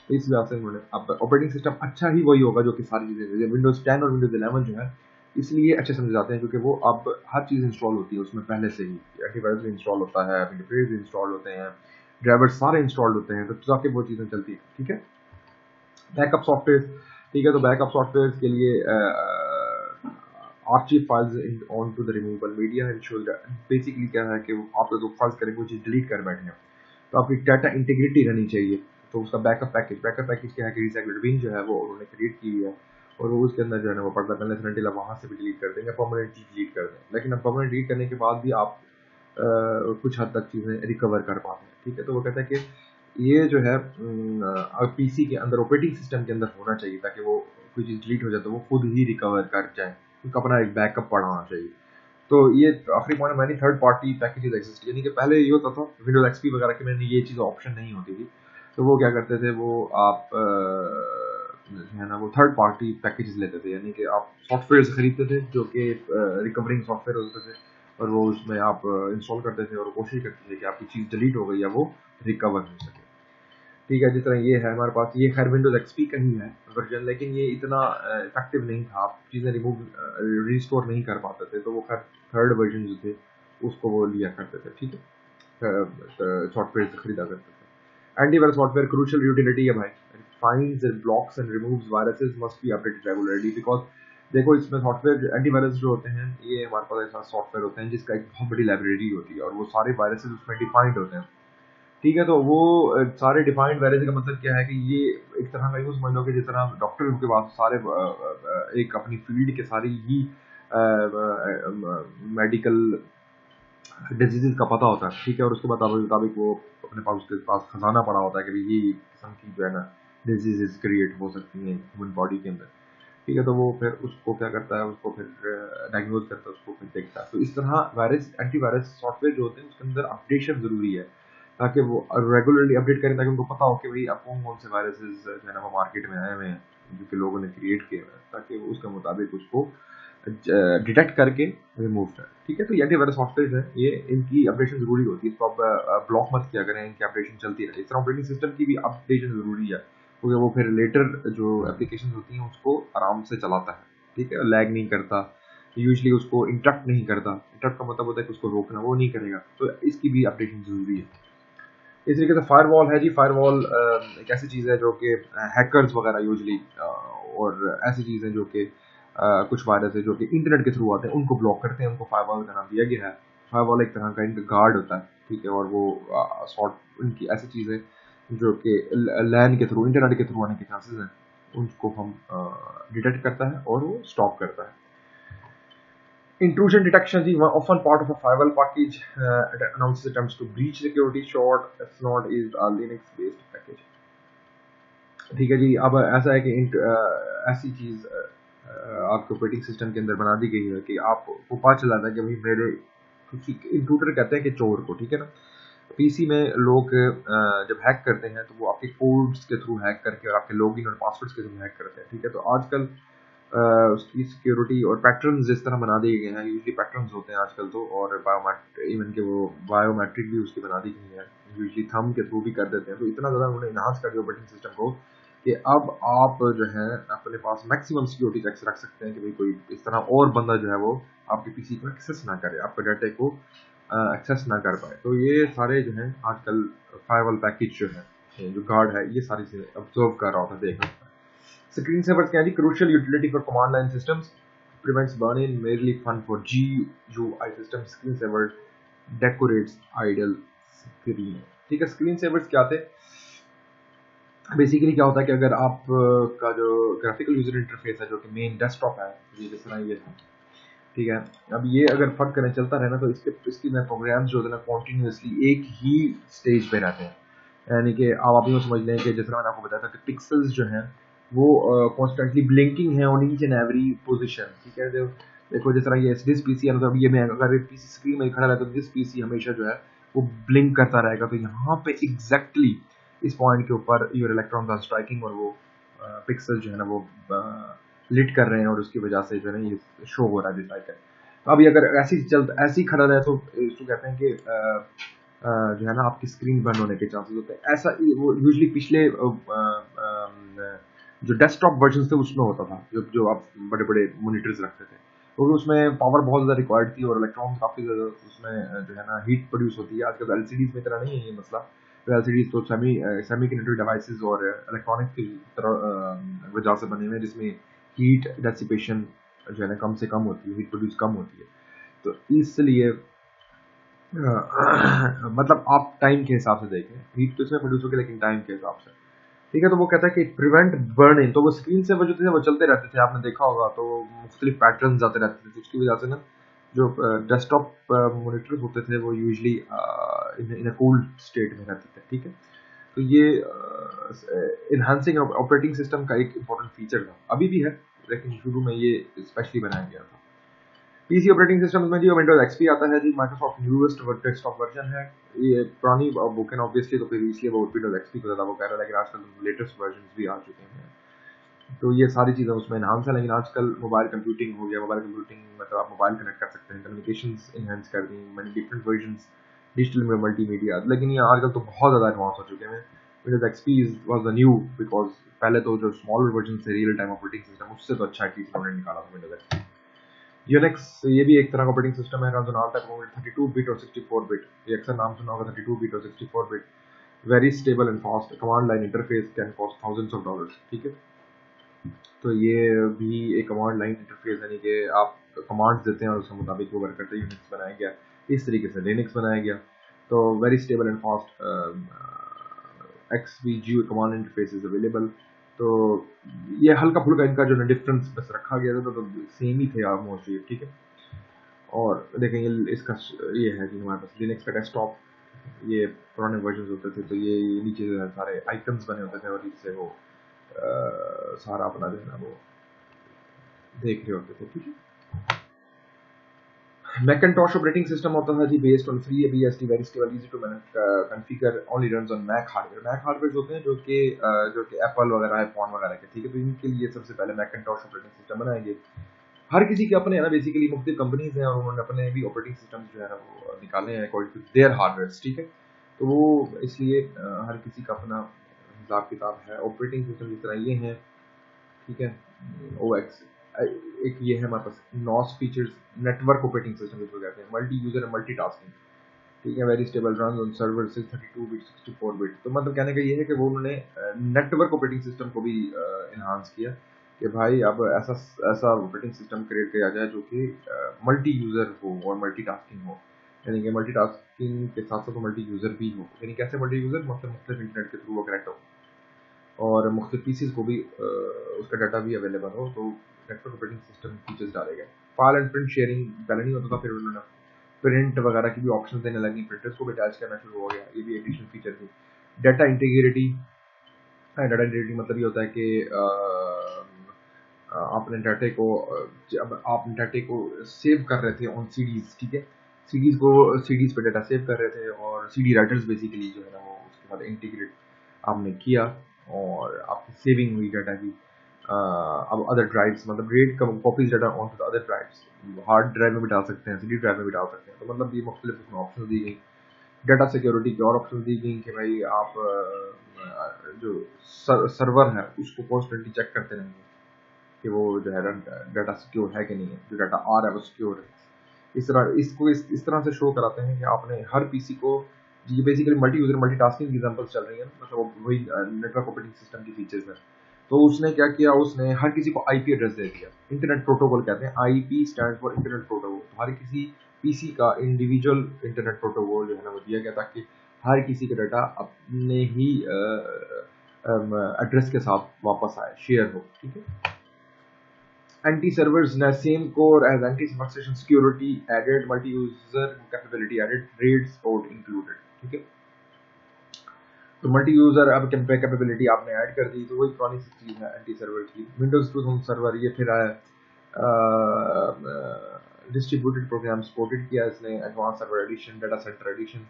तो इस वजह से उन्होंने अब ऑपरेटिंग सिस्टम अच्छा ही वही होगा जो कि सारी चीज़ें विंडोज़ 10 और विंडोज़ 11 जो है इसलिए अच्छे समझे जाते हैं, क्योंकि वो अब हर चीज़ इंस्टॉल होती है उसमें पहले से ही। एंटीवायरस भी इंस्टॉल होता है, विंडोज भी इंस्टॉल होते हैं, ड्राइवर सारे इंस्टॉल्ड होते हैं, तो ताकि वो चीज़ें चलती है। ठीक है, बैकअप सॉफ्टवेयर, ठीक है, तो बैकअप सॉफ्टवेयर के लिए archive files on to the removal media ensure. Basically क्या है कि आप जो फाइल्स करेंगे वो चीज़ डिलीट कर बैठे हैं, तो आपकी डाटा इंटीग्रिटी रहनी चाहिए। तो उसका बैकअप पैकेज क्या है कि रिसाइक्ल्ड बिन जो है वो उन्होंने क्रिएट की हुई है, और वो उसके अंदर जो है ना वो पर्दा करने से आप वहाँ से भी डिलीट कर देंगे, परमानेंटली डिलीट कर दें। लेकिन अब परमानेंट डिलीट करने के बाद भी आप कुछ हद तक चीज़ें रिकवर कर पाते हैं। ठीक है, तो वो कहता है कि ये जो है पीसी के अंदर ऑपरेटिंग सिस्टम के अंदर होना चाहिए, ताकि वो कोई चीज़ डिलीट हो जाए तो वो खुद ही रिकवर कर जाए, उसका अपना एक बैकअप पड़ा होना चाहिए। तो ये आखिरी पॉइंट मैंने थर्ड पार्टी पैकेजेस एग्जिस्ट, यानी कि पहले ये होता था विंडोज एक्सपी वगैरह के मैंने ये चीज़ ऑप्शन नहीं होती थी, तो वो क्या करते थे, वो आप जो है ना वो थर्ड पार्टी पैकेजेस लेते थे, यानी कि आप सॉफ्टवेयर खरीदते थे जो कि रिकवरिंग सॉफ्टवेयर होते थे, और वो उसमें आप इंस्टॉल करते थे और कोशिश करते थे कि आपकी चीज़ डिलीट हो गई या वो रिकवर हो सके। ठीक है, जिस तरह ये है हमारे पास, ये खैर विंडोज एक्सपी का ही है वर्जन, लेकिन ये इतना इफेक्टिव नहीं था, आप चीज़ें रिमूव रिस्टोर नहीं कर पाते थे, तो वो खैर थर्ड वर्जन जो थे उसको वो लिया करते थे। ठीक है, सॉफ्टवेयर से खरीदा करते थे। एंटीवायरस सॉफ्टवेयर क्रूशियल यूटिलिटी है भाई, finds and blocks and removes viruses must be updated regularly, because देखो इसमें सॉफ्टवेयर एंटीवायरस जो होते हैं ये हमारे पास ऐसा सॉफ्टवेयर होते हैं जिसका एक बहुत बड़ी लाइब्रेरी होती है, और वो सारे वायरसेस उसमें डिफाइंड होते हैं। ठीक है, तो वो सारे डिफाइंड वायरस का मतलब क्या है कि ये एक तरह का यूँ समझ लो कि जिस तरह डॉक्टर के पास सारे एक अपनी फील्ड के सारी ही मेडिकल डिजीज़ का पता होता है। ठीक है, और उसके मुताबिक वो अपने पास उसके पास खजाना पड़ा होता है कि भाई ये किस्म की जो है ना डिजीज़ क्रिएट हो सकती हैं ह्यूमन बॉडी के अंदर। ठीक है, तो वो फिर उसको क्या करता है, उसको फिर डायग्नोज करता है, उसको फिर देखता है। तो इस तरह वायरस एंटीवायरस सॉफ्टवेयर जो होते हैं उसके अंदर अपडेशन ज़रूरी है, ताकि वो रेगुलरली अपडेट करें, ताकि उनको पता हो कि भाई अब कौन-कौन से वायरसेस जो है ना वो मार्केट में आए हुए हैं, जो कि लोगों ने क्रिएट किए हुए हैं, ताकि वो उसके मुताबिक उसको डिटेक्ट करके रिमूव करें। ठीक है, तो ये एंटीवायरस सॉफ्टवेयर है, ये इनकी अपडेशन ज़रूरी होती है, इसको आप ब्लॉक मत किया करें, इनकी अपडेशन चलती रहे। इस तरह ऑपरेटिंग सिस्टम की भी अपडेशन ज़रूरी है, क्योंकि वो फिर लेटर जो एप्लीकेशन होती हैं उसको आराम से चलाता है। ठीक है, लैग नहीं करता, यूजली उसको इंटरप्ट नहीं करता। इंटरप्ट का मतलब होता है कि उसको रोकना, वो नहीं करेगा, तो इसकी भी अपडेशन ज़रूरी है। इस तरीके से फायरवॉल है जी, फायरवॉल एक ऐसी चीज़ है जो कि हैकर्स वगैरह यूजली और ऐसी चीज़ें जो कि कुछ वायरस है जो कि इंटरनेट के थ्रू आते हैं उनको ब्लॉक करते हैं, उनको फायरवॉल का नाम दिया गया है। फायरवॉल एक तरह का इनका गार्ड होता है। ठीक है, और वो सॉर्ट उनकी ऐसी चीज़ें जो कि लैन के थ्रू इंटरनेट के थ्रू आने के चांसेस हैं उनको हम डिटेक्ट करता है और वो स्टॉप करता है। Intrusion detection is often part of a firewall package that announces attempts to breach security. Short Snort is a Linux-based package. ठीक है जी, अब ऐसा है कि ऐसी चीज़ आपके ऑपरेटिंग सिस्टम के अंदर बना दी गई है कि आपको पता चला था कि भाई मेरे किसी इंट्रूडर कहते हैं कि चोर को। ठीक है ना, पीसी में लोग जब हैक करते हैं तो वो आपके कोड्स के थ्रू हैक करके और आपके लॉगिन और पासवर्ड्स के थ्रू हैक करते हैं। ठीक है, तो आजकल उसकी सिक्योरिटी और पैटर्न्स जिस तरह बना दिए गए हैं, यूजली पैटर्न्स होते हैं आजकल तो, और इवन के वो बायोमेट्रिक भी उसकी बना दी गई है, यूजली थंब के थ्रू भी कर देते हैं। तो इतना ज़्यादा उन्होंने इन्हांस कर दिया ऑपरेटिंग सिस्टम को कि अब आप जो है अपने पास मैक्सिमम सिक्योरिटी चेक्स रख सकते हैं कि भाई कोई इस तरह और बंदा जो है वो आपके पीसी को एक्सेस ना करे, आपके डाटा को एक्सेस ना कर पाए। तो ये सारे जो हैं आजकल फायरवॉल पैकेज जो है, जो गार्ड है, ये सारी चीज़ें ऑब्जर्व कर रहा होता है, देख रहा होता है। Screen savers can be crucial utility for command line systems. Prevents burn-in, merely fun for GUI systems. Screen saver decorates idle screen. ठीक है, स्क्रीन सेवर्स क्या थे? बेसिकली क्या होता है कि अगर आप का जो ग्राफिकल यूजर इंटरफेस है जो कि मेन डेस्कटॉप है, ये जिस तरह ये था, ठीक है, अब ये अगर फर्क करें चलता रहे ना तो इसकी में प्रोग्राम्स जो होते हैं ना कॉन्टिन्यूसली एक ही स्टेज पे रहते हैं। यानी कि आप यूँ समझ लें कि जिस तरह मैंने आपको बताया था कि पिक्सल्स जो हैं वो कॉन्स्टेंटली ब्लिंकिंग है on each and every position. ठीक है, देखो जिस तरह ये दिस पीसी है, मतलब ये मैं अगर पीसी स्क्रीन में खड़ा रहता तो दिस पीसी हमेशा जो है वो ब्लिंक करता रहेगा। तो यहाँ पे एग्जैक्टली इस पॉइंट के ऊपर योर इलेक्ट्रॉन्स आर स्ट्राइकिंग और वो पिक्सल जो है ना वो लिट कर रहे हैं और उसकी वजह से जो है ना ये शो हो रहा है दिस आइकन। तो अभी अगर ऐसी खड़ा रहे तो इसको कहते हैं कि जो है ना आपकी स्क्रीन बंद होने के चांसेस होते हैं। ऐसा वो यूजुअली पिछले जो डेस्कटॉप वर्जन थे उसमें होता था, जो आप बड़े बड़े मोनिटर्स रखते थे, क्योंकि उसमें पावर बहुत ज़्यादा रिक्वायर्ड थी और इलेक्ट्रॉन्स काफ़ी ज़्यादा उसमें जो है ना हीट प्रोड्यूस होती है। आजकल एलसीडीज में इतना नहीं है ये मसला। तो एलसीडीज तो सेमी कंडक्टर डिवाइसेस और इलेक्ट्रॉनिक्स की तरह वजह से बने हुए हैं, जिसमें हीट डेसिपेशन जो है ना कम से कम होती है, हीट प्रोड्यूस कम होती है। तो इसलिए मतलब आप टाइम के हिसाब से देखें, हीट तो इसमें प्रोड्यूस होगी लेकिन टाइम के हिसाब से, ठीक है। तो वो कहता है कि प्रिवेंट बर्निंग, तो वो स्क्रीन से वो जो थे वो चलते रहते थे, आपने देखा होगा, तो मुख्तलिफ पैटर्न आते रहते थे, तो उसकी वजह से ना जो डेस्कटॉप मॉनिटर्स होते थे वो usually in a cooled state में रहते थे, ठीक है। तो ये इन्हांसिंग ऑपरेटिंग सिस्टम का एक इम्पोर्टेंट फीचर था, अभी भी है लेकिन शुरू में ये स्पेशली बनाया गया था। पीसी ऑपरेटिंग सिस्टम में जो विंडोज एक्सपी आता है जी, माइक्रोसॉफ्ट न्यूएस्ट डेस्कटॉप वर्जन है। ये पुरानी बुक है ऑब्वियसली, तो फिर इसलिए वो विंडोज एक्सपी को ज़्यादा वो कह रहा है, लेकिन आजकल लेटेस्ट वर्जन भी आ चुके हैं। तो ये सारी चीज़ें उसमें इन्हांस है, लेकिन आजकल मोबाइल कंप्यूटिंग हो गया। मोबाइल कंप्यूटिंग मतलब आप मोबाइल कनेक्ट कर सकते हैं, कम्युनिकेशंस इन्हांस कर दी, मैंने डिफरेंट वर्जन्स डिजिटल में मल्टीमीडिया, लेकिन ये आजकल तो बहुत ज़्यादा एडवांस हो चुके हैं। Windows XP was the new, because पहले तो जो स्मॉलर वर्जन से रियल टाइम ऑपरेटिंग सिस्टम, उससे तो अच्छा चीज़ उन्होंने निकाला था विंडोज एक्सपी। यूनिक्स ये भी एक तरह का ऑपरेटिंग सिस्टम है, जो नाम तक 32 बिट और 64 बिट, ये अक्सर नाम सुना होगा 32 बिट और 64 bit. Very stable and fast, command line interface can cost thousands of dollars, ठीक है। तो ये भी एक कमांड लाइन इंटरफेस, यानी कि आप कमांड्स देते हैं और उसके मुताबिक वो वर्क करते हैं। यूनिक्स बनाया गया, इस तरीके से लिनक्स बनाया गया। तो very stable and fast XVG command interface is available. तो ये हल्का फुल्का इनका जो डिफरेंस बस रखा गया था, तो सेम ही थे ऑलमोस्ट ये, ठीक है। और देखेंगे इसका ये है कि हमारे पास लिनक्स का डेस्कटॉप, ये पुराने वर्जन होते थे, तो ये नीचे जो है सारे आइकन्स बने होते थे और इससे वो सारा अपना जो है ना वो देख रहे होते थे, ठीक है। मैकिन्टॉश ऑपरेटिंग सिस्टम होता था जी, based on free BSD, very stable, easy to configure, only runs on Mac hardware. Mac hardware होते हैं जो कि एप्पल वगैरह है, फोन वगैरह के, ठीक है। तो इनके लिए सबसे पहले मैकिन्टॉश ऑपरेटिंग सिस्टम बनाएंगे। हर किसी के अपने है ना, बेसिकली मुख्तलिफ कंपनीज हैं और उन्होंने अपने भी ऑपरेटिंग सिस्टम जो है ना वो निकाले हैं अकॉर्डिंग टू देयर हार्डवेयर, ठीक है। तो वो इसलिए हर किसी का अपना हिसाब किताब है। ऑपरेटिंग सिस्टम जिस तरह ये हैं, ठीक है, OX, एक ये है हमारे पास नॉस फीचर्स, नेटवर्क ऑपरेटिंग सिस्टम जिसको कहते हैं, मल्टी यूजर मल्टीटास्किंग, ठीक है, very stable, run on server से 32 बिट 64 बिट। तो मतलब कहने का ये है कि वो उन्होंने नेटवर्क ऑपरेटिंग सिस्टम को भी इन्हांस किया कि भाई अब ऐसा ऐसा ऑपरेटिंग सिस्टम क्रिएट किया जाए जो कि मल्टी यूजर हो और मल्टीटास्किंग हो, यानी कि मल्टीटास्किंग के साथ साथ मल्टी यूजर भी हो। यानी कैसे मल्टी यूजर, मतलब मुख्तलिफ इंटरनेट के थ्रू वो कनेक्ट हो और मुख्तलिफ पीसीज को भी उसका डाटा भी अवेलेबल हो। तो नेटवर्क ऑपरेटिंग सिस्टम फीचर्स डाले गए। फाइल एंड प्रिंट शेयरिंग पहले नहीं होता था, फिर उन्होंने प्रिंट वगैरह की भी ऑप्शन देने लगी, प्रिंटर्स को भी अटैच करना शुरू हो गया, ये भी एडिशनल फीचर थी। डाटा इंटीग्रिटी, डाटा इंटीग्रिटी मतलब ये होता है कि आपने डाटे को जब आप डाटे को सेव कर रहे थे ऑन सीडीज, ठीक है, सीडीज को सीडीज पे डाटा सेव कर रहे थे और सीडी राइटर्स बेसिकली जो है ना वो उसके बाद इंटीग्रेट आपने किया और आपकी सेविंग हुई डाटा की। अब अदर ड्राइव्स, मतलब RAID copies data on to the other drives, hard drive में भी डाल सकते हैं, सीडी ड्राइव में भी डाल सकते हैं। तो मतलब ये मुख्तलिफ उसमें ऑप्शन दी गई। डाटा सिक्योरिटी की और ऑप्शन दी गई कि भाई आप जो सर्वर है उसको कॉन्स्टेंटली चेक करते रहेंगे कि वो जो है डाटा सिक्योर है कि नहीं है, जो डाटा आ रहा है वो सिक्योर है। इस तरह इसको इस तरह से शो कराते हैं कि आपने हर पीसी को, ये बेसिकली मल्टी यूजर मल्टीटास्किंग की एग्जांपल्स चल रही हैं, मतलब वही नेटवर्क ऑपरेटिंग सिस्टम की फीचर्स है। तो उसने क्या किया, उसने हर किसी को आईपी एड्रेस दे दिया। इंटरनेट प्रोटोकॉल कहते हैं, IP stand for internet protocol. तो हर किसी पीसी का इंडिविजुअल इंटरनेट प्रोटोकॉल जो है ना वो दिया गया ताकि हर किसी का डाटा अपने ही एड्रेस के साथ वापस आए, शेयर हो, ठीक है। Anti-servers ने same core as anti-substation security added, multi-user capability added, RAID support included, ठीक है। तो मल्टी यूजर अब कैपेबिलिटी आपने ऐड कर दी, तो वही पुरानी सी चीज है एंटी सर्वर की। विंडोज 2000 सर्वर ये फिर आया, डिस्ट्रीब्यूटेड प्रोग्राम सपोर्टेड किया इसने, advance server edition, data center edition,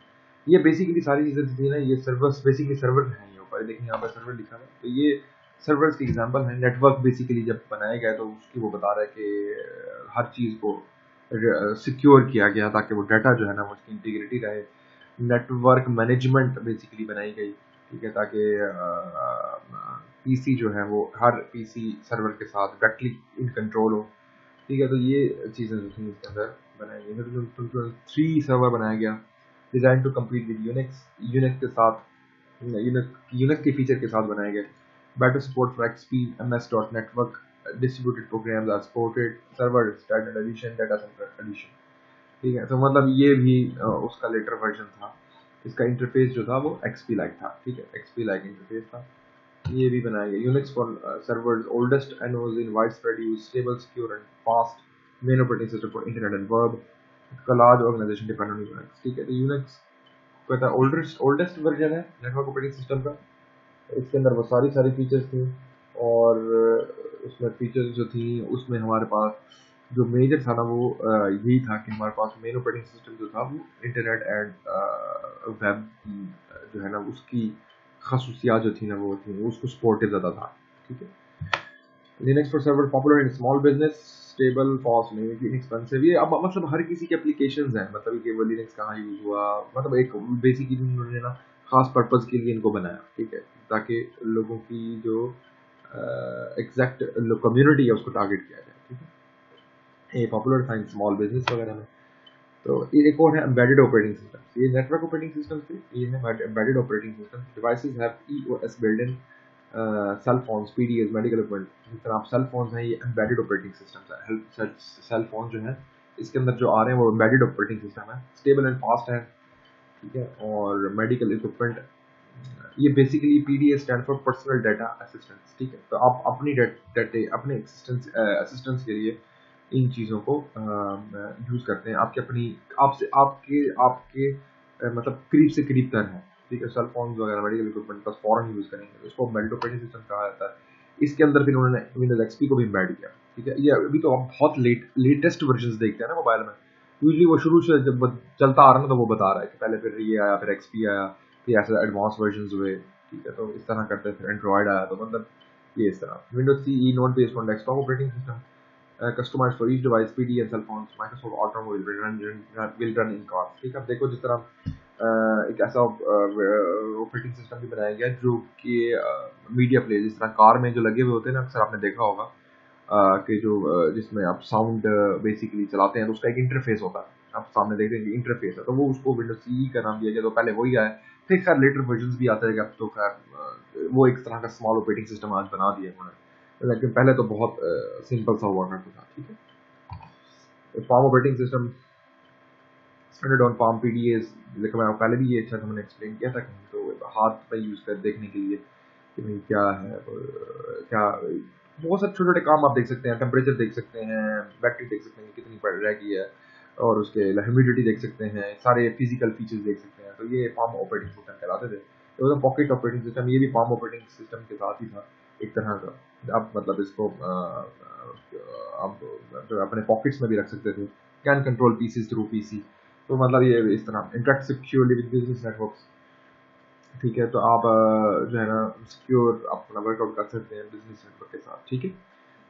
ये बेसिकली सारी चीजें थी ना। ये सर्वर्स बेसिकली सर्वर हैं, ये ऊपर देखिए यहाँ पर सर्वर लिखा है, तो ये सर्वर्स की एग्जांपल है। नेटवर्क बेसिकली जब बनाया गया तो उसकी वो बता रहा है कि हर चीज़ को सिक्योर किया गया ताकि वो डाटा जो है ना उसकी इंटीग्रिटी रहे। नेटवर्क मैनेजमेंट बेसिकली बनाई गई, ठीक है, ताकि पीसी जो है वो हर पीसी सर्वर के साथ डायरेक्टली इन कंट्रोल हो, ठीक है। तो ये चीज़ें जो थी इसके अंदर बनाई गई। फिर 3 सर्वर बनाया गया design to compete with Unix, Unix के साथ, यूनिक्स के फीचर के साथ बनाए गए। Better support for XP, MS dot network, distributed programs are supported, server standard edition, data center edition, ठीक है। तो मतलब ये भी उसका लेटर वर्जन था। इसका इंटरफेस जो था वो एक्सपी लाइक था, ठीक है, एक्सपी लाइक इंटरफेस था। ये भी बनाया गया। Unix for servers, oldest and was in widespread use, stable, secure and fast main operating system for internet and web, का large organisation depend on Unix, ठीक है। तो यूनिक्स कहता है ओल्डेस्ट वर्जन है नेटवर्क ऑपरेटिंग सिस्टम का। इसके अंदर वो सारी फीचर्स थी, और उसमें फीचर्स जो थी उसमें हमारे पास जो मेजर था ना वो यही था कि हमारे पास मेन ऑपरेटिंग सिस्टम जो था वो इंटरनेट एंड वेब जो है ना उसकी खसूसियात जो थी ना वो थी, उसको सपोर्टिव ज़्यादा था, ठीक है। Linux for server popular in small business, stable, fast, inexpensive. ये अब मतलब हर किसी के एप्लीकेशंस हैं, मतलब कि वो लिनक्स कहाँ यूज हुआ, मतलब एक बेसिकली उन्होंने ना खास पर्पस के लिए इनको बनाया, ठीक है, ताकि लोगों की जो एग्जैक्ट कम्युनिटी है उसको टारगेट किया जाए, ठीक है। ये पॉपुलर था इन स्मॉल बिजनेस वगैरह में। तो ये एक और है एम्बेडेड ऑपरेटिंग सिस्टम। ये नेटवर्क ऑपरेटिंग सिस्टम से ये है embedded operating system. Devices have EOS built in, cell phones, PDAs, medical equipment. जिस तरह आप सेल फोन्स हैं, ये एम्बेडेड ऑपरेटिंग सिस्टम है। सेल फोन जो है इसके अंदर जो आ रहे हैं वो एम्बेडेड ऑपरेटिंग सिस्टम है, स्टेबल एंड फास्ट है, ठीक है। और मेडिकल इक्विपमेंट, ये basically PDAs stand for personal data assistance, ठीक है। तो आप अपनी डाटे अपने असिस्टेंस के लिए इन चीज़ों को यूज़ करते हैं, आपके अपनी आपसे आपके आपके मतलब करीब से करीब तर है, ठीक है। सेल फोन वगैरह मेडिकल इक्विपमेंट बस फॉरन यूज़ करेंगे, तो इसको मेल्ट ऑपरेटिंग सिस्टम कहा जाता है। इसके अंदर फिर उन्होंने विंडोज एक्सपी को भी एम्बेड किया, ठीक है। ये अभी तो आप बहुत लेटेस्ट वर्जन देखते हैं ना मोबाइल में, यूजली वो शुरू से जब चलता आ रहा है ना तो वो बता रहा है कि पहले फिर ये आया, फिर एक्सपी आया, फिर ऐसे एडवांस वर्जन हुए, ठीक है। तो इस तरह करते हैं। फिर एंड्रॉइड आया, तो मतलब ये इस तरह Windows CE not based on desktop operating system, customized for each device, PD and cell phones, Microsoft Automobile will run in cars, ठीक है। अब देखो जिस तरह एक ऐसा ऑपरेटिंग सिस्टम भी बनाया गया जो कि मीडिया प्लेयर, जिस तरह कार में जो लगे हुए होते हैं ना, अक्सर आपने देखा होगा कि जो जिसमें आप साउंड बेसिकली चलाते हैं तो उसका एक इंटरफेस होता है, आप सामने देखते हैं कि इंटरफेस है, तो वो उसको विंडोज सीई का नाम दिया गया। तो पहले वही आया, फिर खैर लेटर वर्जन भी आता है, अब तो खैर वो एक तरह का स्मॉल ऑपरेटिंग सिस्टम आज बना दिया उन्होंने, लेकिन पहले तो बहुत सिंपल सा हुआ करता था, ठीक है। Palm operating system standard on Palm PDAs, लेकिन मैं पहले भी ये अच्छा हमने एक्सप्लेन किया था कहीं, तो हाथ पे यूज कर देखने के लिए कि भाई क्या है क्या, बहुत सारे छोटे छोटे काम आप देख सकते हैं, टेम्परेचर देख सकते हैं, बैटरी देख सकते हैं कितनी पड़ रह गई है, और उसके ह्यूमिडिटी देख सकते हैं, सारे फिजिकल फीचर्स देख सकते हैं। तो ये फार्म ऑपरेटिंग सिस्टम कहलाते थे। तो पॉकेट ऑपरेटिंग सिस्टम, ये भी फार्म ऑपरेटिंग सिस्टम के साथ ही था एक तरह का। आप मतलब इसको आप जो अपने पॉकेट्स में भी रख सकते थे। Can control PCs through PC, तो मतलब ये इस तरह interact securely with business networks, ठीक है। तो आप जो है ना सिक्योर अपना वर्कआउट कर सकते हैं बिजनेस नेटवर्क के साथ, ठीक है।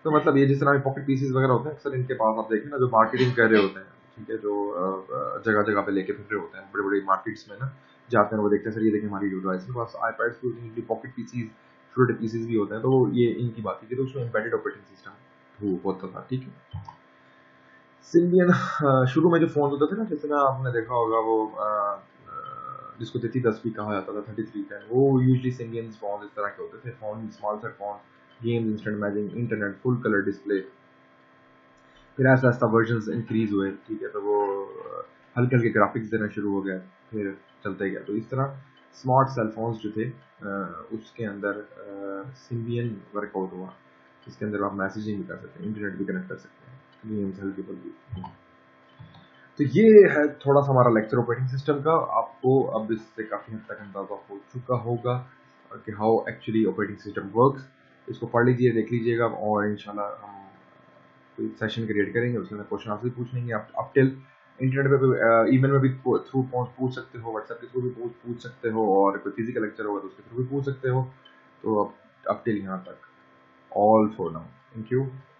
तो मतलब ये जिस तरह पॉकेट पीसीज वगैरह होते हैं अक्सर इनके पास आप देखें ना जो मार्केटिंग कर रहे होते हैं, ठीक है, जो जगह जगह पे लेके फिर रहे होते हैं, बड़े बड़े मार्केट्स में ना जाते हैं, वो देखते हैं सर ये देखिए हमारी डिवाइस के पास आईपैड्स की पॉकेट पीसीज, छोटे पीसीज भी होते हैं, तो वो ये इनकी बात की थी, तो उसमें एम्बेडेड ऑपरेटिंग सिस्टम होता था, ठीक है। सिम्बियन शुरू में जो फोन होते थे ना, जैसे ना आपने देखा होगा वो जिसको 3310 भी कहा जाता था, 3310, वो यूजली सिम्बियन फोन इस तरह के होते थे। Phone small set phone, games, instant matching, internet, full colour display. फिर ऐसा ऐसा वर्जन इंक्रीज हुए, ठीक है। तो वो हल्के हल्के ग्राफिक्स देना शुरू हो गया, फिर चलते गया। तो इस तरह स्मार्ट सेल फोन्स जो थे उसके अंदर सिम्बियन वर्कआउट हुआ, इसके अंदर आप मैसेजिंग भी कर सकते हैं, इंटरनेट भी कनेक्ट कर सकते हैं, गेम्स हल्के फुल्के। तो ये है थोड़ा सा हमारा लेक्चर ऑपरेटिंग सिस्टम का। आपको अब इससे काफ़ी हद तक अंदाजा हो चुका होगा कि how actually operating system works. इसको पढ़ लीजिए, देख लीजिएगा, और इंशाल्लाह हम कोई सेशन क्रिएट करेंगे, उसके अंदर क्वेश्चन आपसे पूछ लेंगे। आप टिल इंटरनेट पे भी ईमेल में भी थ्रू पूछ सकते हो, व्हाट्सएप के थ्रू भी पूछ सकते हो, और कोई फिजिकल लेक्चर होगा तो उसके थ्रू भी पूछ सकते हो। तो up till यहाँ तक. All for now. Thank you.